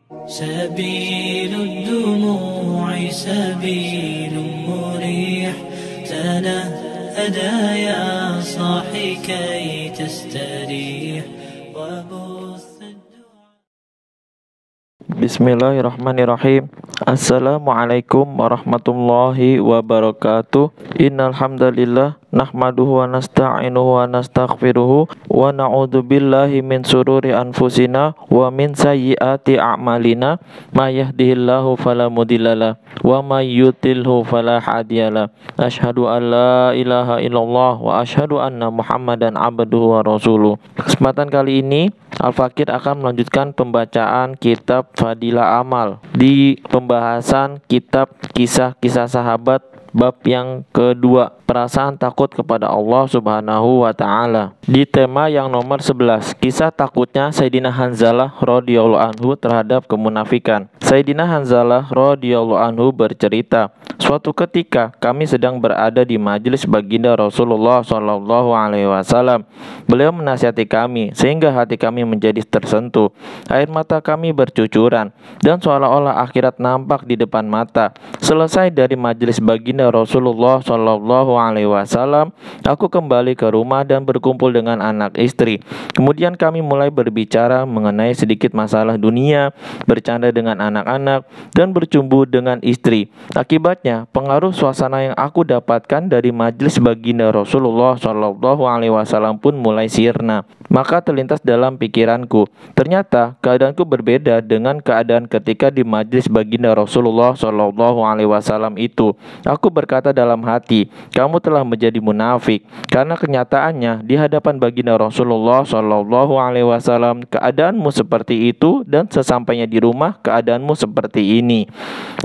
سبيل الدموع سبيل مريح تنهدى يا صاحي كي تستريح وبث Bismillahirrahmanirrahim. Assalamualaikum warahmatullahi wabarakatuh. Innal hamdalillah nahmaduhu wa nasta'inuhu wa nastaghfiruhu wa na'udzu billahi min sururi anfusina wa min sayyiati a'malina. May yahdihillahu fala mudhillalah wa may yudlilhu fala hadiyalah. Asyhadu an la ilaha illallah wa asyhadu anna Muhammadan abduhu wa rasuluh. Kesempatan kali ini Al-Fakir akan melanjutkan pembacaan kitab Fadilah Amal di pembahasan kitab kisah-kisah sahabat bab yang kedua, perasaan takut kepada Allah Subhanahu wa Ta'ala. Di tema yang nomor 11, kisah takutnya Sayyidina Hanzalah radhiyallahu anhu terhadap kemunafikan. Sayyidina Hanzalah radhiyallahu anhu bercerita, suatu ketika kami sedang berada di majelis baginda Rasulullah Shallallahu Alaihi Wasallam. Beliau menasihati kami sehingga hati kami menjadi tersentuh. Air mata kami bercucuran dan seolah-olah akhirat nampak di depan mata. Selesai dari majelis baginda Rasulullah Shallallahu Alaihi Wasallam, aku kembali ke rumah dan berkumpul dengan anak istri. Kemudian kami mulai berbicara mengenai sedikit masalah dunia, bercanda dengan anak-anak, dan bercumbu dengan istri. Akibatnya, pengaruh suasana yang aku dapatkan dari majelis baginda Rasulullah Shallallahu Alaihi Wasallam pun mulai sirna. Maka terlintas dalam pikiranku, ternyata keadaanku berbeda dengan keadaan ketika di majelis baginda Rasulullah Shallallahu Alaihi Wasallam itu. Aku berkata dalam hati, kamu telah menjadi munafik, karena kenyataannya di hadapan baginda Rasulullah Shallallahu Alaihi Wasallam keadaanmu seperti itu, dan sesampainya di rumah keadaanmu seperti ini.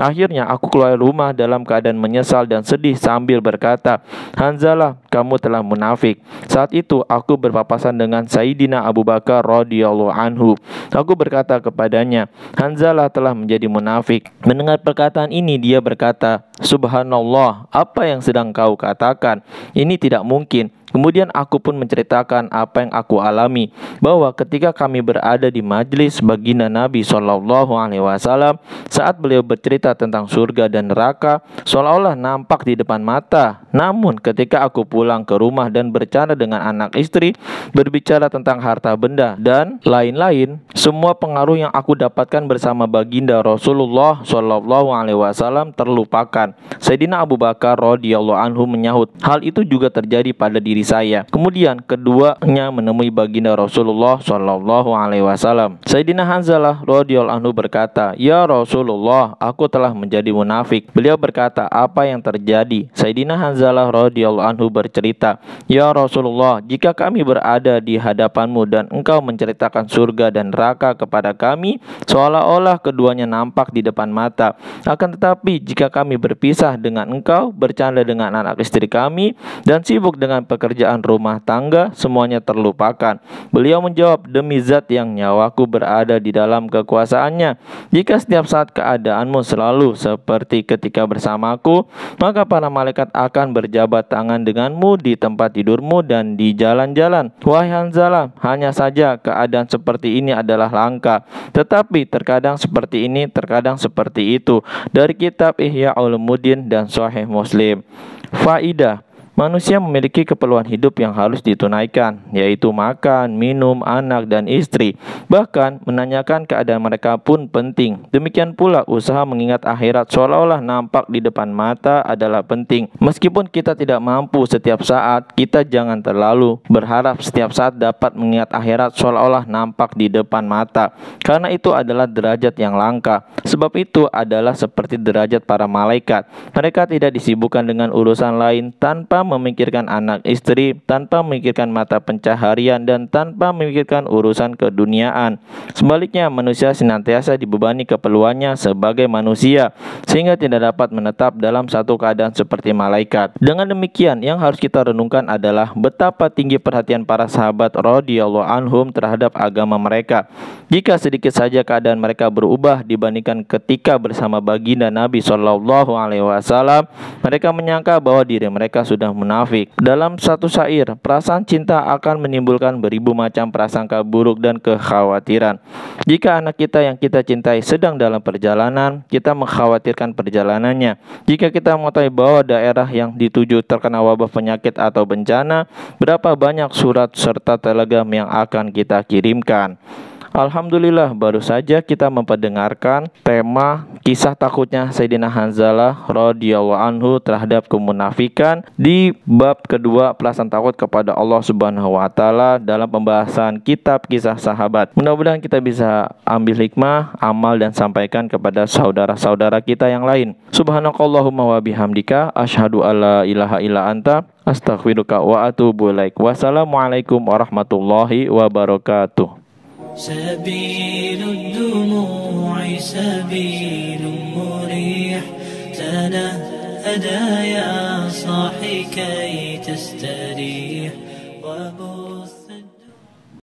Akhirnya aku keluar rumah dalam keadaan menyesal dan sedih sambil berkata, Hanzalah, kamu telah munafik. Saat itu aku berpapasan dengan Sayyidina Abu Bakar radhiyallahu anhu. Aku berkata kepadanya, Hanzalah telah menjadi munafik. Mendengar perkataan ini dia berkata, Subhanallah, apa yang sedang kau katakan? Ini tidak mungkin. Kemudian aku pun menceritakan apa yang aku alami, bahwa ketika kami berada di majlis baginda Nabi Shallallahu Alaihi Wasallam, saat beliau bercerita tentang surga dan neraka, seolah-olah nampak di depan mata. Namun ketika aku pulang ke rumah dan bercanda dengan anak istri, berbicara tentang harta benda dan lain-lain, semua pengaruh yang aku dapatkan bersama baginda Rasulullah Shallallahu Alaihi Wasallam terlupakan. Sayyidina Abu Bakar radhiyallahu anhu menyahut, hal itu juga terjadi pada diri saya. Kemudian keduanya menemui baginda Rasulullah Shallallahu Alaihi Wasallam. Sayyidina Hanzalah radhiyallahu anhu berkata, ya Rasulullah, aku telah menjadi munafik. Beliau berkata, apa yang terjadi? Sayyidina Hanzalah radhiyallahu anhu bercerita, ya Rasulullah, jika kami berada di hadapanmu dan engkau menceritakan surga dan neraka kepada kami, seolah-olah keduanya nampak di depan mata. Akan tetapi jika kami berpisah dengan engkau, bercanda dengan anak istri kami, dan sibuk dengan pekerjaan rumah tangga, semuanya terlupakan. Beliau menjawab, demi zat yang nyawaku berada di dalam kekuasaannya, jika setiap saat keadaanmu selalu seperti ketika bersamaku, maka para malaikat akan berjabat tangan denganmu di tempat tidurmu dan di jalan-jalan. Wahai Hanzalah, hanya saja keadaan seperti ini adalah langka, tetapi terkadang seperti ini, terkadang seperti itu. Dari kitab Ihya Ulumuddin dan Sahih Muslim. Faidah: manusia memiliki keperluan hidup yang harus ditunaikan, yaitu makan, minum, anak, dan istri. Bahkan menanyakan keadaan mereka pun penting. Demikian pula usaha mengingat akhirat seolah-olah nampak di depan mata adalah penting. Meskipun kita tidak mampu setiap saat, kita jangan terlalu berharap setiap saat dapat mengingat akhirat seolah-olah nampak di depan mata, karena itu adalah derajat yang langka. Sebab itu adalah seperti derajat para malaikat. Mereka tidak disibukkan dengan urusan lain tanpa memikirkan anak istri, tanpa memikirkan mata pencaharian, dan tanpa memikirkan urusan keduniaan. Sebaliknya, manusia senantiasa dibebani keperluannya sebagai manusia, sehingga tidak dapat menetap dalam satu keadaan seperti malaikat. Dengan demikian, yang harus kita renungkan adalah betapa tinggi perhatian para sahabat radhiyallahu anhum terhadap agama mereka. Jika sedikit saja keadaan mereka berubah dibandingkan ketika bersama baginda Nabi Shallallahu Alaihi Wasallam, mereka menyangka bahwa diri mereka sudah orang munafik. Dalam satu syair, perasaan cinta akan menimbulkan beribu macam prasangka buruk dan kekhawatiran. Jika anak kita yang kita cintai sedang dalam perjalanan, kita mengkhawatirkan perjalanannya. Jika kita mengetahui bahwa daerah yang dituju terkena wabah penyakit atau bencana, berapa banyak surat serta telegram yang akan kita kirimkan. Alhamdulillah, baru saja kita memperdengarkan tema kisah takutnya Sayyidina Hanzalah radhiyallahu anhu terhadap kemunafikan di bab kedua, perasaan takut kepada Allah Subhanahu wa taala, dalam pembahasan kitab kisah sahabat. Mudah-mudahan kita bisa ambil hikmah, amal, dan sampaikan kepada saudara-saudara kita yang lain. Subhanakallahumma wa bihamdika asyhadu alla ilaha illa anta astaghfiruka wa atubu ilaik. Wassalamualaikum warahmatullahi wabarakatuh. سبيل الدموع سبيل مريح تنهدى يا صاحي كي تستريح وبث